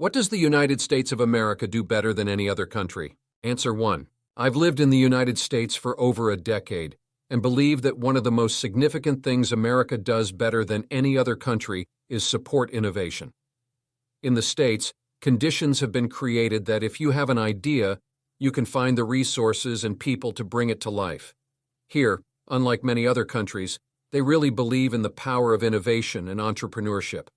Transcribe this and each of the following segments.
What does the United States of America do better than any other country? Answer 1. I've lived in the United States for over a decade and believe that one of the most significant things America does better than any other country is support innovation. In the States, conditions have been created that if you have an idea, you can find the resources and people to bring it to life. Here, unlike many other countries, they really believe in the power of innovation and entrepreneurship.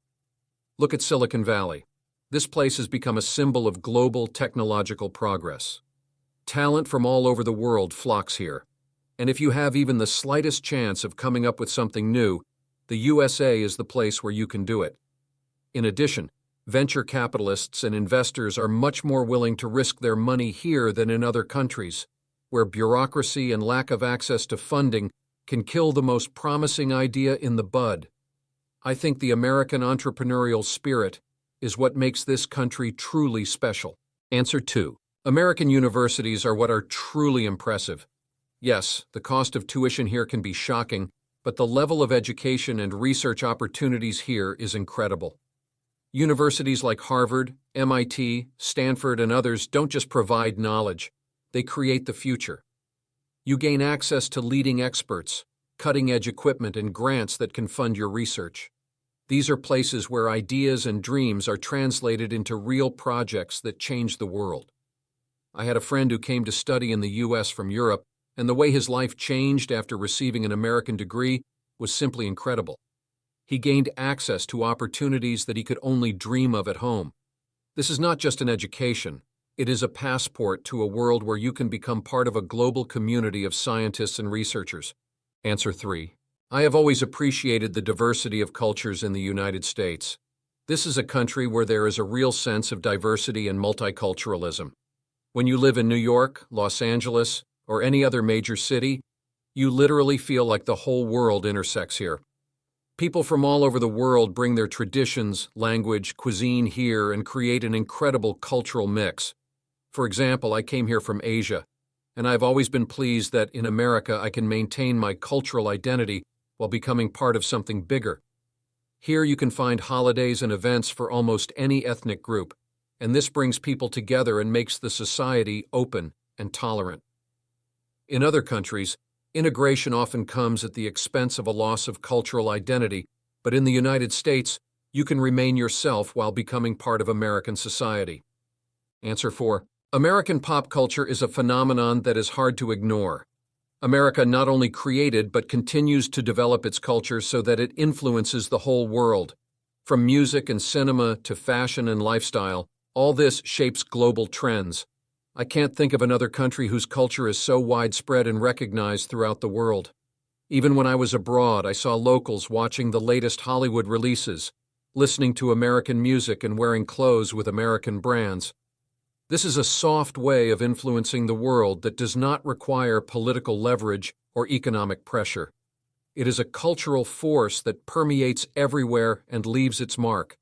Look at Silicon Valley. This place has become a symbol of global technological progress. Talent from all over the world flocks here. And if you have even the slightest chance of coming up with something new, the USA is the place where you can do it. In addition, venture capitalists and investors are much more willing to risk their money here than in other countries, where bureaucracy and lack of access to funding can kill the most promising idea in the bud. I think the American entrepreneurial spirit is what makes this country truly special. Answer 2. American universities are what are truly impressive. Yes, the cost of tuition here can be shocking, but the level of education and research opportunities here is incredible. Universities like Harvard, MIT, Stanford, and others don't just provide knowledge, they create the future. You gain access to leading experts, cutting-edge equipment, and grants that can fund your research. These are places where ideas and dreams are translated into real projects that change the world. I had a friend who came to study in the U.S. from Europe, and the way his life changed after receiving an American degree was simply incredible. He gained access to opportunities that he could only dream of at home. This is not just an education. It is a passport to a world where you can become part of a global community of scientists and researchers. Answer 3. I have always appreciated the diversity of cultures in the United States. This is a country where there is a real sense of diversity and multiculturalism. When you live in New York, Los Angeles, or any other major city, you literally feel like the whole world intersects here. People from all over the world bring their traditions, language, cuisine here and create an incredible cultural mix. For example, I came here from Asia, and I've always been pleased that in America I can maintain my cultural identity while becoming part of something bigger. Here you can find holidays and events for almost any ethnic group, and this brings people together and makes the society open and tolerant. In other countries, integration often comes at the expense of a loss of cultural identity, but in the United States, you can remain yourself while becoming part of American society. Answer 4. American pop culture is a phenomenon that is hard to ignore. America not only created but continues to develop its culture so that it influences the whole world. From music and cinema to fashion and lifestyle, all this shapes global trends. I can't think of another country whose culture is so widespread and recognized throughout the world. Even when I was abroad, I saw locals watching the latest Hollywood releases, listening to American music and wearing clothes with American brands. This is a soft way of influencing the world that does not require political leverage or economic pressure. It is a cultural force that permeates everywhere and leaves its mark.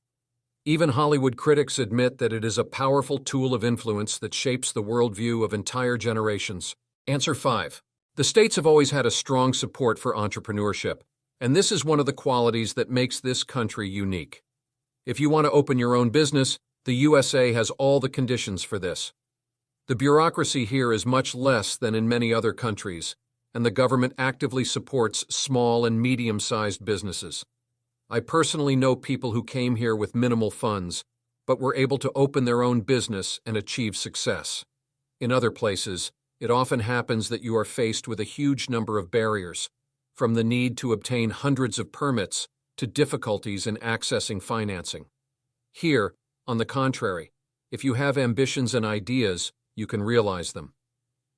Even Hollywood critics admit that it is a powerful tool of influence that shapes the worldview of entire generations. Answer 5. The states have always had a strong support for entrepreneurship, and this is one of the qualities that makes this country unique. If you want to open your own business, the USA has all the conditions for this. The bureaucracy here is much less than in many other countries, and the government actively supports small and medium-sized businesses. I personally know people who came here with minimal funds, but were able to open their own business and achieve success. In other places, it often happens that you are faced with a huge number of barriers, from the need to obtain hundreds of permits to difficulties in accessing financing. Here, on the contrary, if you have ambitions and ideas, you can realize them.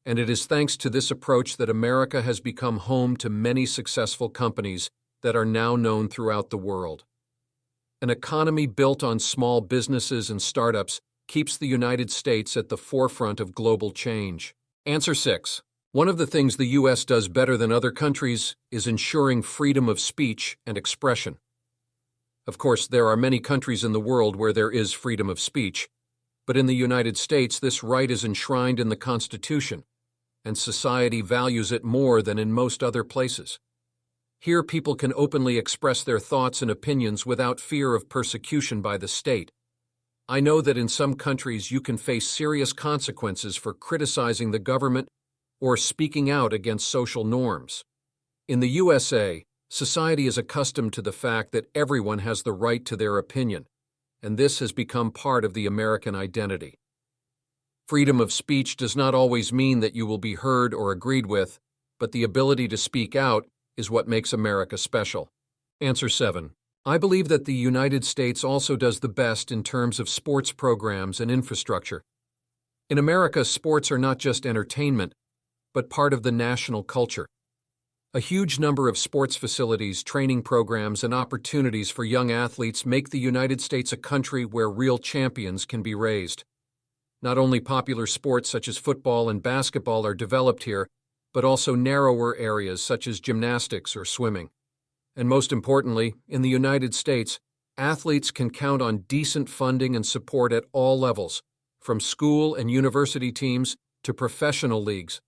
And it is thanks to this approach that America has become home to many successful companies that are now known throughout the world. An economy built on small businesses and startups keeps the United States at the forefront of global change. Answer 6. One of the things the U.S. does better than other countries is ensuring freedom of speech and expression. Of course, there are many countries in the world where there is freedom of speech, but in the United States, this right is enshrined in the Constitution, and society values it more than in most other places. Here, people can openly express their thoughts and opinions without fear of persecution by the state. I know that in some countries you can face serious consequences for criticizing the government or speaking out against social norms. In the USA, society is accustomed to the fact that everyone has the right to their opinion, and this has become part of the American identity. Freedom of speech does not always mean that you will be heard or agreed with, but the ability to speak out is what makes America special. Answer 7. I believe that the United States also does the best in terms of sports programs and infrastructure. In America, sports are not just entertainment, but part of the national culture. A huge number of sports facilities, training programs, and opportunities for young athletes make the United States a country where real champions can be raised. Not only popular sports such as football and basketball are developed here, but also narrower areas such as gymnastics or swimming. And most importantly, in the United States, athletes can count on decent funding and support at all levels, from school and university teams to professional leagues.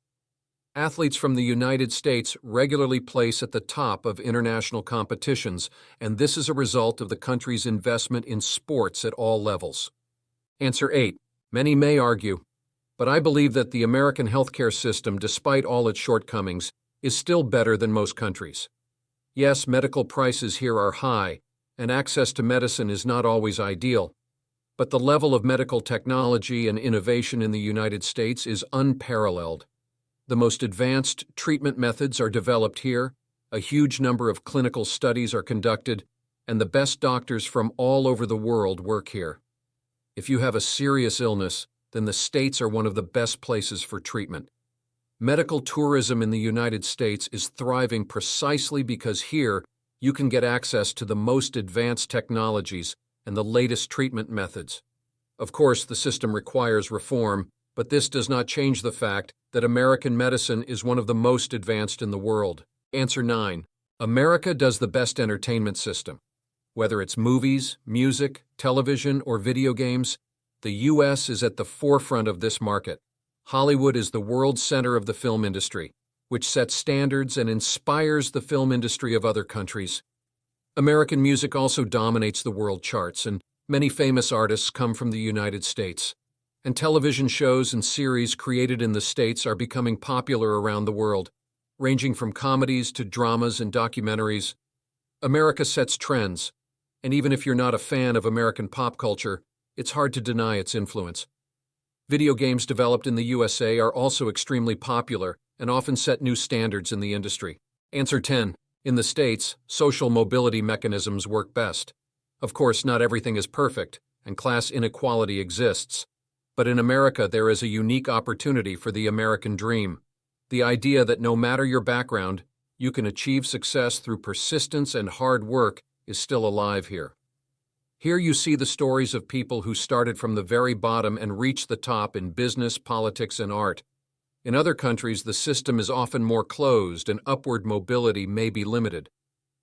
Athletes from the United States regularly place at the top of international competitions, and this is a result of the country's investment in sports at all levels. Answer 8. Many may argue, but I believe that the American healthcare system, despite all its shortcomings, is still better than most countries. Yes, medical prices here are high, and access to medicine is not always ideal, but the level of medical technology and innovation in the United States is unparalleled. The most advanced treatment methods are developed here, a huge number of clinical studies are conducted, and the best doctors from all over the world work here. If you have a serious illness, then the States are one of the best places for treatment. Medical tourism in the United States is thriving precisely because here you can get access to the most advanced technologies and the latest treatment methods. Of course, the system requires reform, but this does not change the fact that American medicine is one of the most advanced in the world. Answer 9. America does the best entertainment system. Whether it's movies, music, television, or video games, the U.S. is at the forefront of this market. Hollywood is the world center of the film industry, which sets standards and inspires the film industry of other countries. American music also dominates the world charts, and many famous artists come from the United States. And television shows and series created in the States are becoming popular around the world, ranging from comedies to dramas and documentaries. America sets trends, and even if you're not a fan of American pop culture, it's hard to deny its influence. Video games developed in the USA are also extremely popular and often set new standards in the industry. Answer 10. In the States, social mobility mechanisms work best. Of course, not everything is perfect, and class inequality exists. But in America, there is a unique opportunity for the American dream. The idea that no matter your background, you can achieve success through persistence and hard work is still alive here. Here you see the stories of people who started from the very bottom and reached the top in business, politics, and art. In other countries, the system is often more closed and upward mobility may be limited.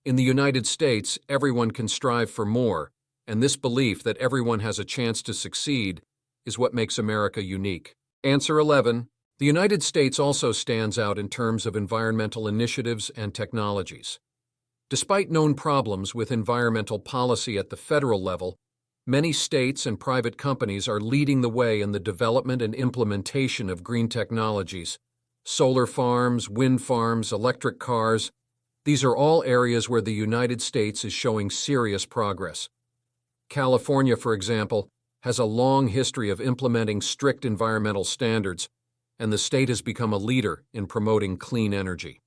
In the United States, everyone can strive for more, and this belief that everyone has a chance to succeed is what makes America unique. Answer 11. The United States also stands out in terms of environmental initiatives and technologies. Despite known problems with environmental policy at the federal level, many states and private companies are leading the way in the development and implementation of green technologies. Solar farms, wind farms, electric cars, these are all areas where the United States is showing serious progress. California, for example, has a long history of implementing strict environmental standards, and the state has become a leader in promoting clean energy.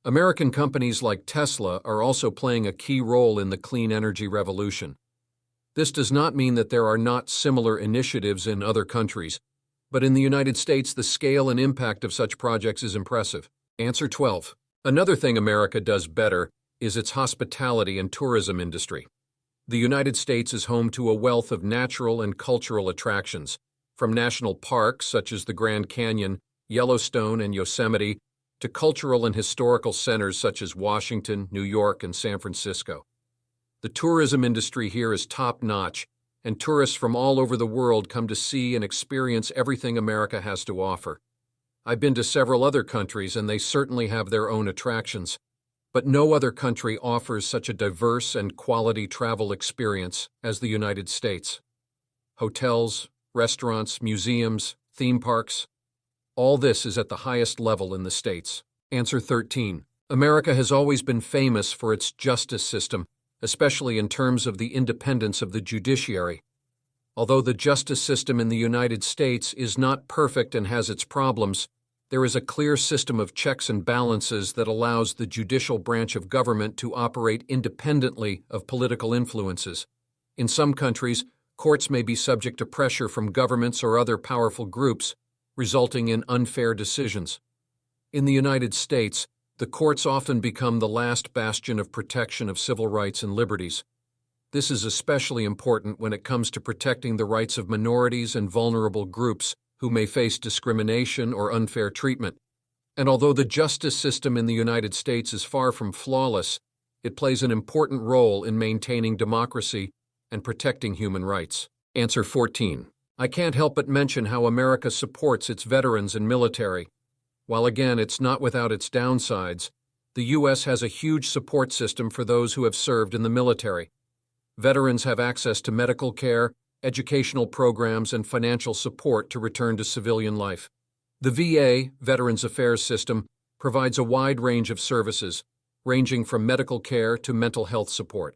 American companies like Tesla are also playing a key role in the clean energy revolution. This does not mean that there are not similar initiatives in other countries, but in the United States, the scale and impact of such projects is impressive. Answer 12. Another thing America does better is its hospitality and tourism industry. The United States is home to a wealth of natural and cultural attractions, from national parks such as the Grand Canyon, Yellowstone, and Yosemite, to cultural and historical centers such as Washington, New York, and San Francisco. The tourism industry here is top-notch, and tourists from all over the world come to see and experience everything America has to offer. I've been to several other countries, and they certainly have their own attractions, but no other country offers such a diverse and quality travel experience as the United States. hotels, restaurants, museums, theme parks. All this is at the highest level in the States. Answer 13. America has always been famous for its justice system, especially in terms of the independence of the judiciary. Although the justice system in the United States is not perfect and has its problems, there is a clear system of checks and balances that allows the judicial branch of government to operate independently of political influences. In some countries, courts may be subject to pressure from governments or other powerful groups, resulting in unfair decisions. In the United States, the courts often become the last bastion of protection of civil rights and liberties. This is especially important when it comes to protecting the rights of minorities and vulnerable groups who may face discrimination or unfair treatment. And although the justice system in the United States is far from flawless, it plays an important role in maintaining democracy and protecting human rights. Answer 14. I can't help but mention how America supports its veterans and military. While again it's not without its downsides, the U.S. has a huge support system for those who have served in the military. Veterans have access to medical care, educational programs, and financial support to return to civilian life. The VA, Veterans Affairs System, provides a wide range of services, ranging from medical care to mental health support.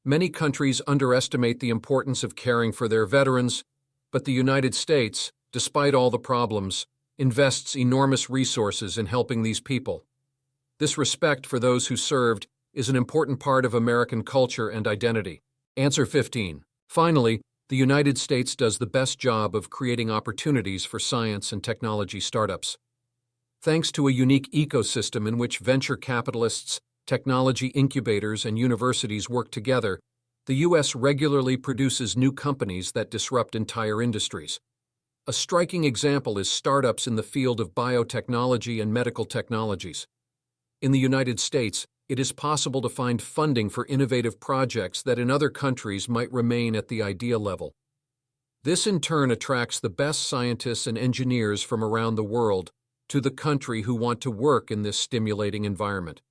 Many countries underestimate the importance of caring for their veterans, but the United States, despite all the problems, invests enormous resources in helping these people. This respect for those who served is an important part of American culture and identity. Answer 15. Finally, the United States does the best job of creating opportunities for science and technology startups. Thanks to a unique ecosystem in which venture capitalists, technology incubators, and universities work together, the U.S. regularly produces new companies that disrupt entire industries. A striking example is startups in the field of biotechnology and medical technologies. In the United States, it is possible to find funding for innovative projects that in other countries might remain at the idea level. This in turn attracts the best scientists and engineers from around the world to the country who want to work in this stimulating environment.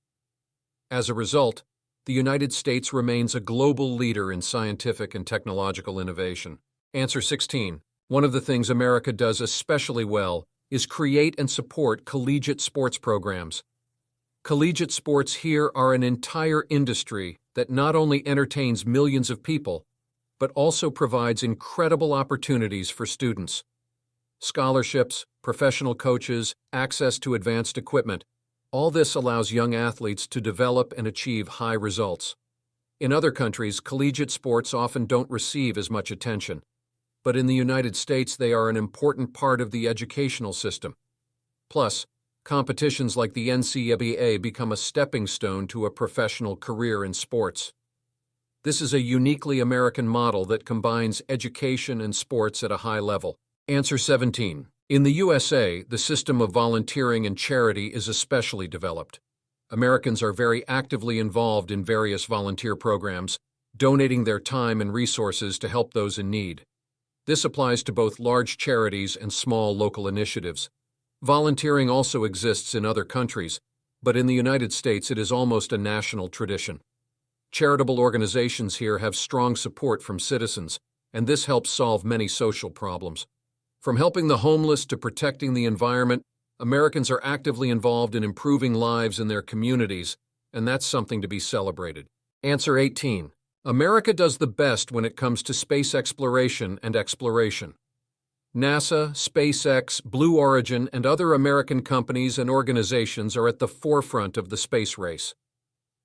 As a result, the United States remains a global leader in scientific and technological innovation. Answer 16. One of the things America does especially well is create and support collegiate sports programs. Collegiate sports here are an entire industry that not only entertains millions of people, but also provides incredible opportunities for students. Scholarships, professional coaches, access to advanced equipment, all this allows young athletes to develop and achieve high results. In other countries, collegiate sports often don't receive as much attention, but in the United States they are an important part of the educational system. Plus, competitions like the NCAA become a stepping stone to a professional career in sports. This is a uniquely American model that combines education and sports at a high level. Answer 17. In the USA, the system of volunteering and charity is especially developed. Americans are very actively involved in various volunteer programs, donating their time and resources to help those in need. This applies to both large charities and small local initiatives. Volunteering also exists in other countries, but in the United States it is almost a national tradition. Charitable organizations here have strong support from citizens, and this helps solve many social problems. From helping the homeless to protecting the environment, Americans are actively involved in improving lives in their communities, and that's something to be celebrated. Answer 18. America does the best when it comes to space exploration and exploration. NASA, SpaceX, Blue Origin, and other American companies and organizations are at the forefront of the space race.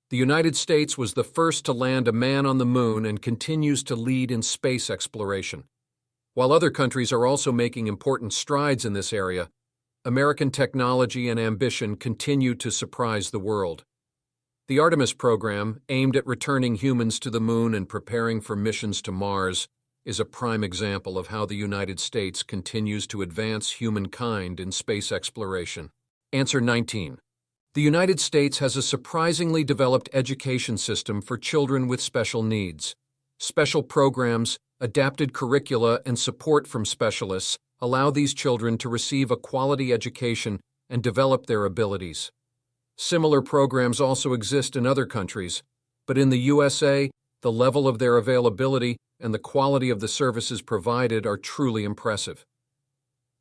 The United States was the first to land a man on the moon and continues to lead in space exploration. While other countries are also making important strides in this area, American technology and ambition continue to surprise the world. The Artemis program, aimed at returning humans to the moon and preparing for missions to Mars, is a prime example of how the United States continues to advance humankind in space exploration. Answer 19. The United States has a surprisingly developed education system for children with special needs. Special programs, adapted curricula, and support from specialists allow these children to receive a quality education and develop their abilities. Similar programs also exist in other countries, but in the USA, The level of their availability and the quality of the services provided are truly impressive.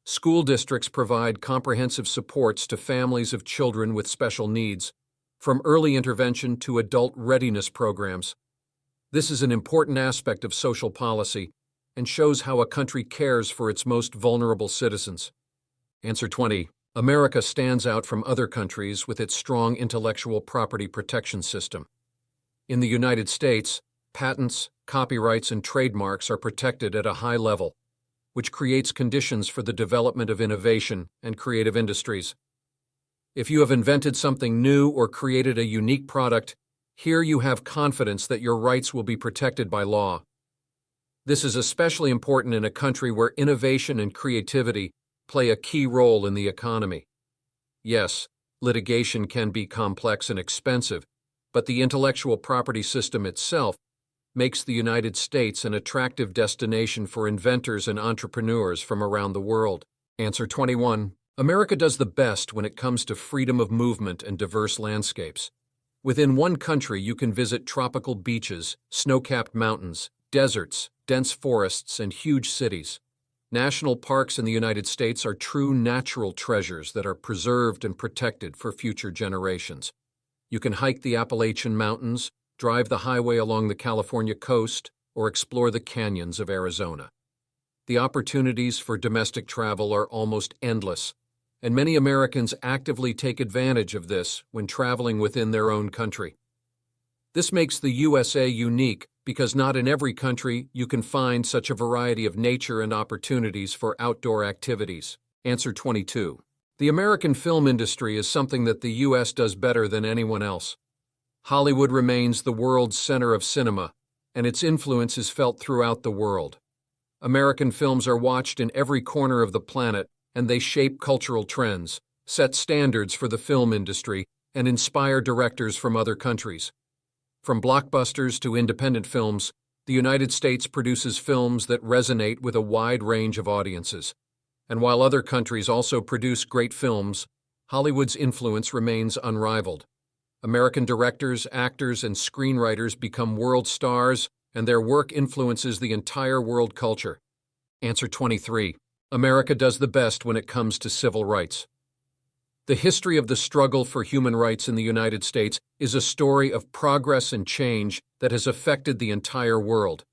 School districts provide comprehensive supports to families of children with special needs, from early intervention to adult readiness programs. This is an important aspect of social policy and shows how a country cares for its most vulnerable citizens. Answer 20. America stands out from other countries with its strong intellectual property protection system. In the United States, patents, copyrights, and trademarks are protected at a high level, which creates conditions for the development of innovation and creative industries. If you have invented something new or created a unique product, here you have confidence that your rights will be protected by law. This is especially important in a country where innovation and creativity play a key role in the economy. Yes, litigation can be complex and expensive, but the intellectual property system itself makes the United States an attractive destination for inventors and entrepreneurs from around the world. Answer 21. America does the best when it comes to freedom of movement and diverse landscapes. Within one country, you can visit tropical beaches, snow-capped mountains, deserts, dense forests, and huge cities. National parks in the United States are true natural treasures that are preserved and protected for future generations. You can hike the Appalachian Mountains, drive the highway along the California coast, or explore the canyons of Arizona. The opportunities for domestic travel are almost endless, and many Americans actively take advantage of this when traveling within their own country. This makes the USA unique because not in every country you can find such a variety of nature and opportunities for outdoor activities. Answer 22. The American film industry is something that the U.S. does better than anyone else. Hollywood remains the world's center of cinema, and its influence is felt throughout the world. American films are watched in every corner of the planet, and they shape cultural trends, set standards for the film industry, and inspire directors from other countries. From blockbusters to independent films, the United States produces films that resonate with a wide range of audiences. And while other countries also produce great films, Hollywood's influence remains unrivaled. American directors, actors, and screenwriters become world stars, and their work influences the entire world culture. Answer 23. America does the best when it comes to civil rights. The history of the struggle for human rights in the United States is a story of progress and change that has affected the entire world.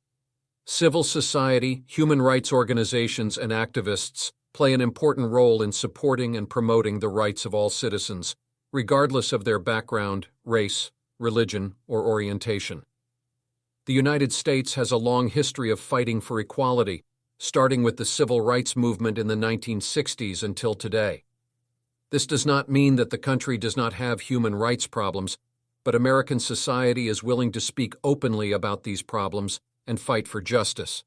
Civil society, human rights organizations, and activists play an important role in supporting and promoting the rights of all citizens, regardless of their background, race, religion, or orientation. The United States has a long history of fighting for equality, starting with the civil rights movement in the 1960s until today. This does not mean that the country does not have human rights problems, but American society is willing to speak openly about these problems and fight for justice.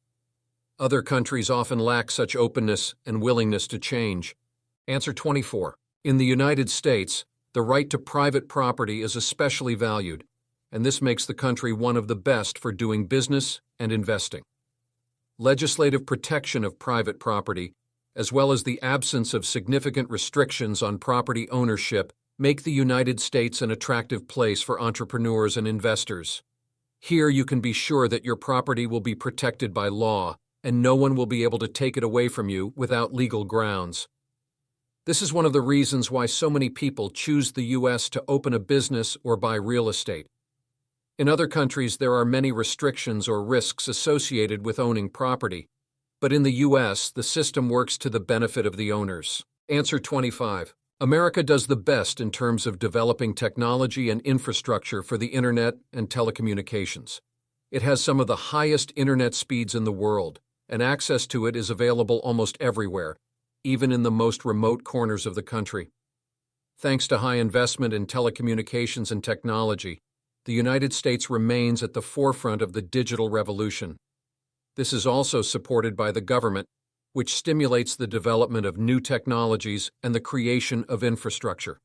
Other countries often lack such openness and willingness to change. Answer 24. In the United States, the right to private property is especially valued, and this makes the country one of the best for doing business and investing. Legislative protection of private property, as well as the absence of significant restrictions on property ownership, make the United States an attractive place for entrepreneurs and investors. Here you can be sure that your property will be protected by law, and no one will be able to take it away from you without legal grounds. This is one of the reasons why so many people choose the U.S. to open a business or buy real estate. In other countries, there are many restrictions or risks associated with owning property, but in the U.S., the system works to the benefit of the owners. Answer 25. America does the best in terms of developing technology and infrastructure for the internet and telecommunications. It has some of the highest internet speeds in the world, and access to it is available almost everywhere, even in the most remote corners of the country. Thanks to high investment in telecommunications and technology, the United States remains at the forefront of the digital revolution. This is also supported by the government, which stimulates the development of new technologies and the creation of infrastructure.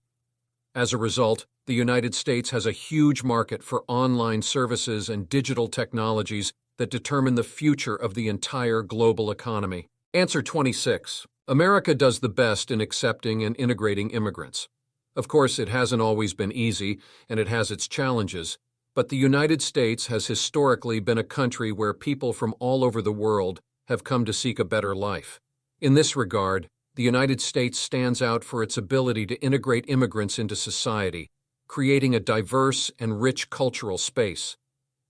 As a result, the United States has a huge market for online services and digital technologies that determine the future of the entire global economy. Answer 26. America does the best in accepting and integrating immigrants. Of course, it hasn't always been easy, and it has its challenges, But the United States has historically been a country where people from all over the world have come to seek a better life. In this regard, the United States stands out for its ability to integrate immigrants into society, creating a diverse and rich cultural space.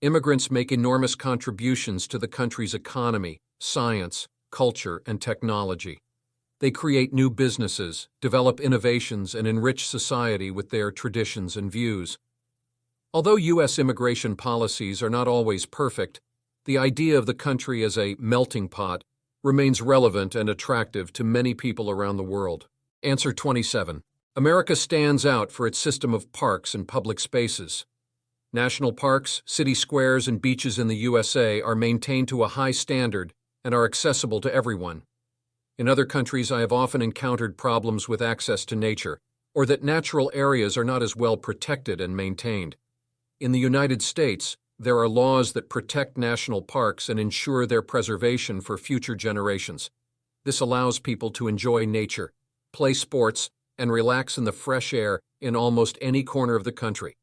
Immigrants make enormous contributions to the country's economy, science, culture, and technology. They create new businesses, develop innovations, and enrich society with their traditions and views. Although U.S. immigration policies are not always perfect, the idea of the country as a melting pot remains relevant and attractive to many people around the world. Answer 27. America stands out for its system of parks and public spaces. National parks, city squares, and beaches in the USA are maintained to a high standard and are accessible to everyone. In other countries, I have often encountered problems with access to nature, or that natural areas are not as well protected and maintained. In the United States, there are laws that protect national parks and ensure their preservation for future generations. This allows people to enjoy nature, play sports, and relax in the fresh air in almost any corner of the country.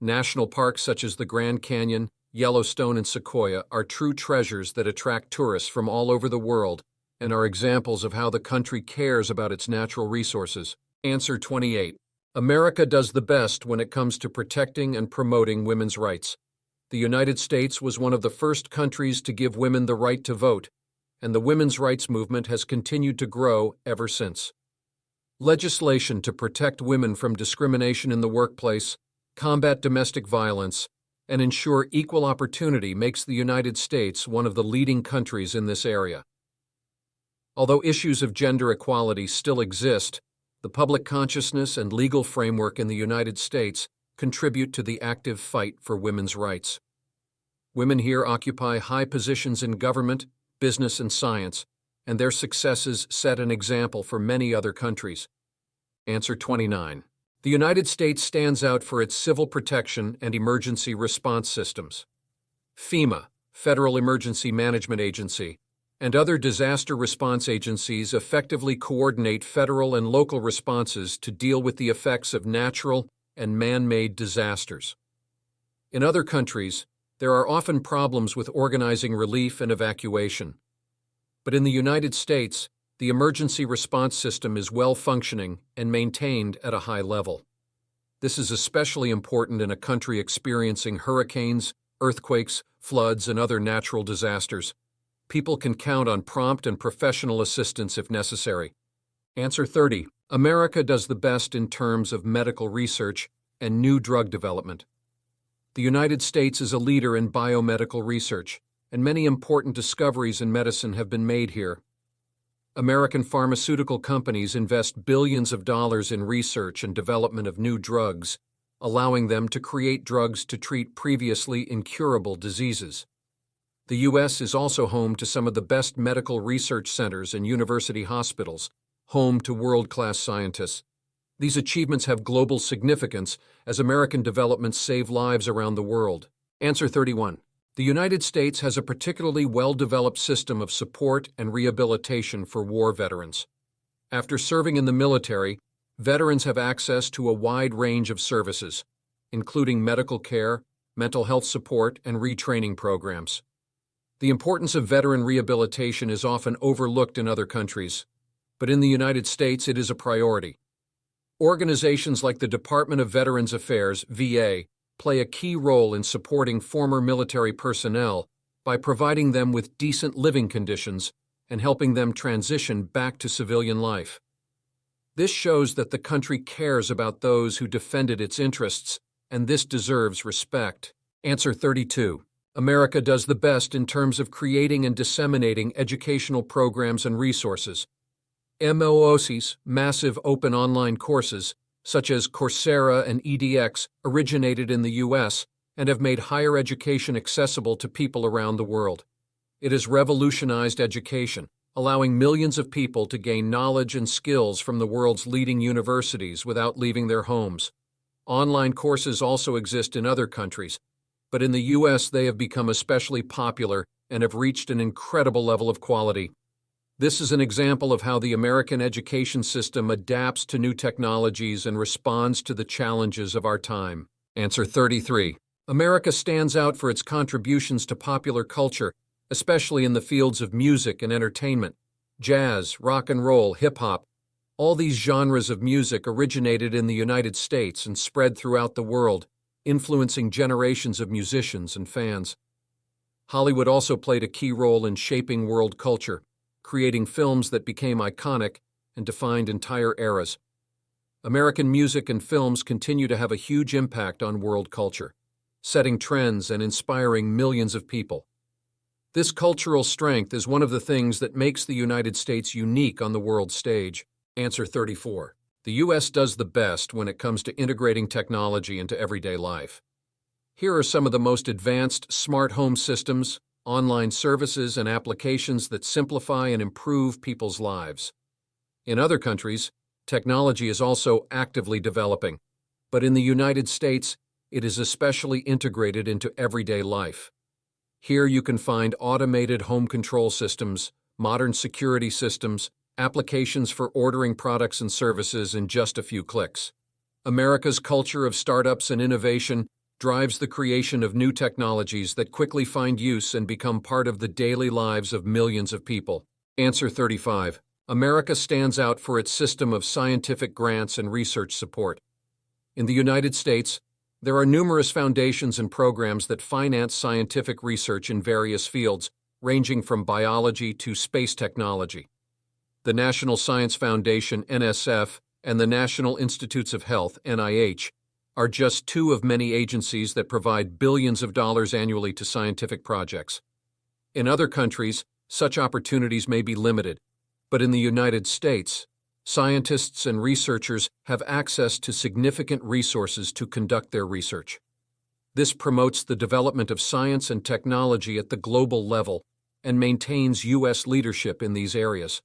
National parks such as the Grand Canyon, Yellowstone, and Sequoia are true treasures that attract tourists from all over the world and are examples of how the country cares about its natural resources. Answer 28. America does the best when it comes to protecting and promoting women's rights. The United States was one of the first countries to give women the right to vote, and the women's rights movement has continued to grow ever since. Legislation to protect women from discrimination in the workplace, combat domestic violence, and ensure equal opportunity makes the United States one of the leading countries in this area. Although issues of gender equality still exist, the public consciousness and legal framework in the United States contribute to the active fight for women's rights. Women here occupy high positions in government, business, and science, and their successes set an example for many other countries. Answer 29. The United States stands out for its civil protection and emergency response systems. FEMA, Federal Emergency Management Agency, and other disaster response agencies effectively coordinate federal and local responses to deal with the effects of natural and man-made disasters. In other countries, there are often problems with organizing relief and evacuation. But in the United States, the emergency response system is well-functioning and maintained at a high level. This is especially important in a country experiencing hurricanes, earthquakes, floods, and other natural disasters. People can count on prompt and professional assistance if necessary. Answer 30. America does the best in terms of medical research and new drug development. The United States is a leader in biomedical research, and many important discoveries in medicine have been made here. American pharmaceutical companies invest billions of dollars in research and development of new drugs, allowing them to create drugs to treat previously incurable diseases. The U.S. is also home to some of the best medical research centers and university hospitals, home to world-class scientists. These achievements have global significance as American developments save lives around the world. Answer 31. The United States has a particularly well-developed system of support and rehabilitation for war veterans. After serving in the military, veterans have access to a wide range of services, including medical care, mental health support, and retraining programs. The importance of veteran rehabilitation is often overlooked in other countries, but in the United States it is a priority. Organizations like the Department of Veterans Affairs, VA, play a key role in supporting former military personnel by providing them with decent living conditions and helping them transition back to civilian life. This shows that the country cares about those who defended its interests, and this deserves respect. Answer 32. America does the best in terms of creating and disseminating educational programs and resources. MOOCs, massive open online courses, such as Coursera and edX, originated in the U.S. and have made higher education accessible to people around the world. It has revolutionized education, allowing millions of people to gain knowledge and skills from the world's leading universities without leaving their homes. Online courses also exist in other countries, but in the U.S. they have become especially popular and have reached an incredible level of quality. This is an example of how the American education system adapts to new technologies and responds to the challenges of our time. Answer 33. America stands out for its contributions to popular culture, especially in the fields of music and entertainment. Jazz, rock and roll, hip-hop, all these genres of music originated in the United States and spread throughout the world, influencing generations of musicians and fans. Hollywood also played a key role in shaping world culture, creating films that became iconic and defined entire eras. American music and films continue to have a huge impact on world culture, setting trends and inspiring millions of people. This cultural strength is one of the things that makes the United States unique on the world stage. Answer 34. The U.S. does the best when it comes to integrating technology into everyday life. Here are some of the most advanced smart home systems, online services, and applications that simplify and improve people's lives. In other countries, technology is also actively developing, but in the United States, it is especially integrated into everyday life. Here you can find automated home control systems, modern security systems, applications for ordering products and services in just a few clicks. America's culture of startups and innovation drives the creation of new technologies that quickly find use and become part of the daily lives of millions of people. Answer 35. America stands out for its system of scientific grants and research support. In the United States, there are numerous foundations and programs that finance scientific research in various fields, ranging from biology to space technology. The National Science Foundation, NSF, and the National Institutes of Health, NIH, are just two of many agencies that provide billions of dollars annually to scientific projects. In other countries, such opportunities may be limited, but in the United States, scientists and researchers have access to significant resources to conduct their research. This promotes the development of science and technology at the global level and maintains U.S. leadership in these areas.